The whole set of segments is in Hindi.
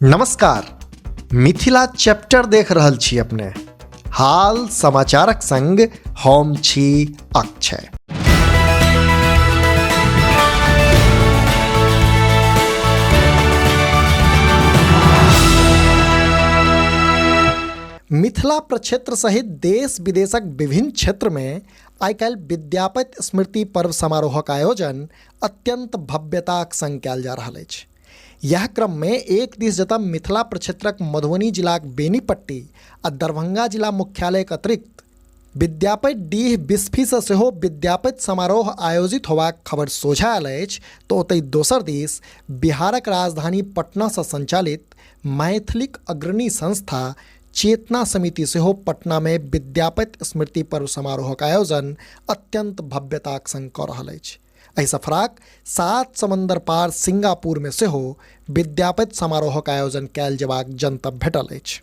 नमस्कार। मिथिला चैप्टर देख रहल छी अपने। हाल समाचारक संग हम छी अक्षय। मिथिला प्रक्षेत्र सहित देश विदेशक विभिन्न क्षेत्र में आइ काल्हि विद्यापति स्मृति पर्व समारोहक आयोजन अत्यंत भव्यताक संग कयल जा रहल अछि। यह क्रम में एक दिस जतऽ मिथिला प्रक्षेत्रक मधुबनी जिलाक बेनीपट्टी आ दरभंगा जिला मुख्यालयक अतिरिक्त विद्यापति डीह बिस्फी सँ सेहो विद्यापति समारोह आयोजित होबाक खबर सोझा आयल अछि, तऽ ओतहि दोसर दिस बिहारक राजधानी पटना सँ संचालित मैथिलीक अग्रणी संस्था चेतना समिति सेहो पटना में विद्यापति स्मृति पर्व समारोहक आयोजन अत्यंत भव्यताक संग कऽ रहल अछि। एहि सफराक 7 समंदर पार सिंगापुर में सेहो विद्यापति समारोहक आयोजन कयल जेबाक जनतब भेटल अछि।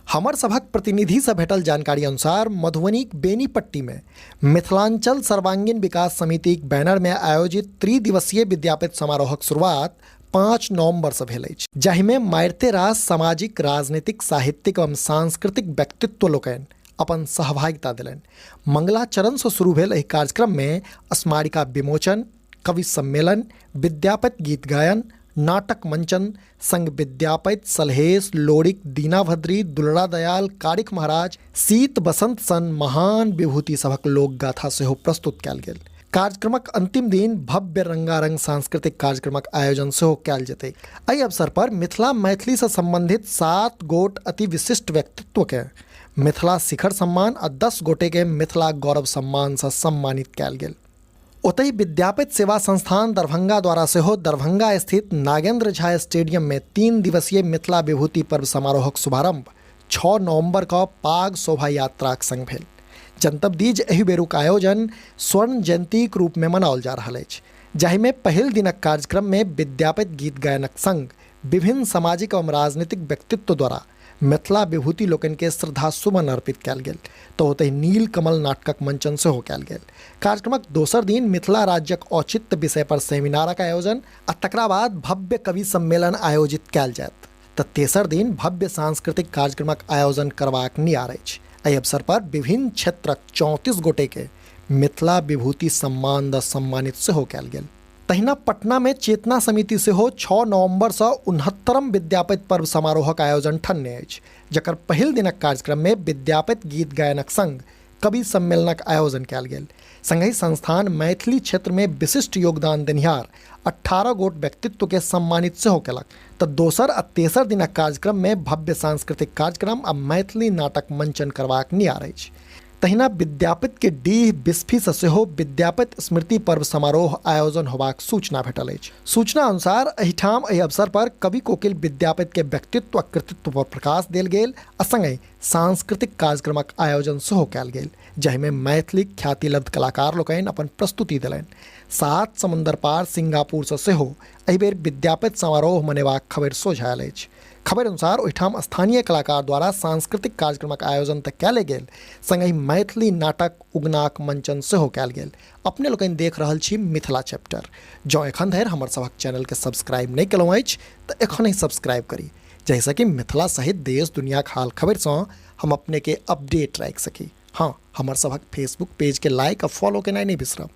हमर सभक प्रतिनिधि से भेटल जानकारी अनुसार मधुबनीक बेनीपट्टी में मिथिलांचल सर्वांगीण विकास समितिक बैनर में आयोजित त्रिदिवसीय विद्यापति समारोहक शुरुआत 5 नवंबर से भेल अछि, जाहिमे मारिते रास सामाजिक, राजनीतिक, साहित्यिक एवं सांस्कृतिक व्यक्तित्व लोकनि अपन सहभागिता दिलनि। मंगलाचरण से शुरू भेल एहि कार्यक्रम में स्मारिका विमोचन, कवि सम्मेलन, विद्यापति गीत गायन, नाटक मंचन संग विद्यापति, सलहेश, लोरिक, दीनाभद्री, दुलड़ा दयाल, कारिक महाराज, शीत बसंत सन महान विभूति सभक लोक गाथा सेहो प्रस्तुत कयल गेल। कार्यक्रमक अंतिम दिन भव्य रंगारंग सांस्कृतिक कार्यक्रमक आयोजन सेहो कयल जेतै। एहि अवसर पर मिथिला मैथिली से संबंधित 7 गोट अति विशिष्ट व्यक्तित्व के मिथिला शिखर सम्मान आ 10 गोटे के मिथिला गौरव सम्मान से सम्मानित कयल गेल। ओतहि विद्यापति सेवा संस्थान दरभंगा द्वारा सेहो दरभंगा स्थित नागेंद्र झा स्टेडियम में 3 दिवसीय मिथिला विभूति पर्व समारोहक शुभारंभ 6 नवंबर का पाग शोभा यात्राक संग भेल। जनतब दी जे एहि बेरुक आयोजन स्वर्ण जयंतीक रूप में मनाओल जा रहल अछि, जाहिमे पहिल दिनक कार्यक्रम में विद्यापति गीत गायनक संग विभिन्न सामाजिक एवं राजनीतिक व्यक्तित्व द्वारा मिथिला विभूति लोकनि के श्रद्धा सुमन अर्पित कयल गेल, तऽ ओतहि नील कमल नाटकक मंचन सेहो कयल गेल। कार्यक्रमक दोसर दिन मिथिला राज्यक औचित्य विषय पर सेमिनारक आयोजन आ तकरा बाद भव्य कवि सम्मेलन आयोजित कयल जायत, तऽ तेसर दिन भव्य सांस्कृतिक कार्यक्रमक आयोजन करबाक नियार अछि। एहि अवसर पर विभिन्न क्षेत्रक 34 गोटे के मिथिला विभूति सम्मान द सम्मानित सेहो कयल गेल। तहिना पटना में चेतना समिति सेहो 6 नवंबर से 69म विद्यापति पर्व समारोहक आयोजन ठन्ने अछि, जकर पहिल दिनक कार्यक्रम में विद्यापति गीत गायनक संग कवि सम्मेलनक आयोजन कयल गेल। संगहि संस्थान मैथिली क्षेत्र में विशिष्ट योगदान देनिहार 18 गोट व्यक्तित्व के सम्मानित सेहो केलक, तऽ दोसर आ तेसर दिनक कार्यक्रम में भव्य सांस्कृतिक कार्यक्रम आ मैथिली नाटक मंचन करबाक नियार अछि। तहिना विद्यापति के डीह बिस्फी से सेहो विद्यापति स्मृति पर्व समारोह आयोजन होबाक सूचना भेटल अछि। सूचना अनुसार एहिठाम एहि अवसर पर कवि कोकिल विद्यापति के व्यक्तित्व आ कृतित्व पर प्रकाश देल गेल आ संगहि सांस्कृतिक कार्यक्रमक आयोजन सेहो कयल गेल, जाहिमे मैथिली ख्याति लब्ध कलाकार लोकनि अपन प्रस्तुति देलनि। 7 समंदर पार सिंगापुर से सेहो एहि बेर विद्यापति समारोह मनेबाक खबर सोझा आयल अछि। खबर अनुसार ओहिठाम स्थानीय कलाकार द्वारा सांस्कृतिक कार्यक्रमक आयोजन तऽ कयल गेल, संगहि मैथिली नाटक उगनाक मंचन सेहो कयल गेल। अपने लोकनि देख रहल छी मिथिला चैप्टर। जँ एखन धरि हमर सभक चैनल के सब्सक्राइब नहि केलहुँ अछि तऽ एखनहि सब्सक्राइब करी, जाहिसँ कि मिथिला सहित देश दुनियाक हाल खबर सँ हम अपने के अपडेट राखि सकी। हाँ, हमर सभक फेसबुक पेज के लाइक आ फॉलो केनाइ नहि बिसरब।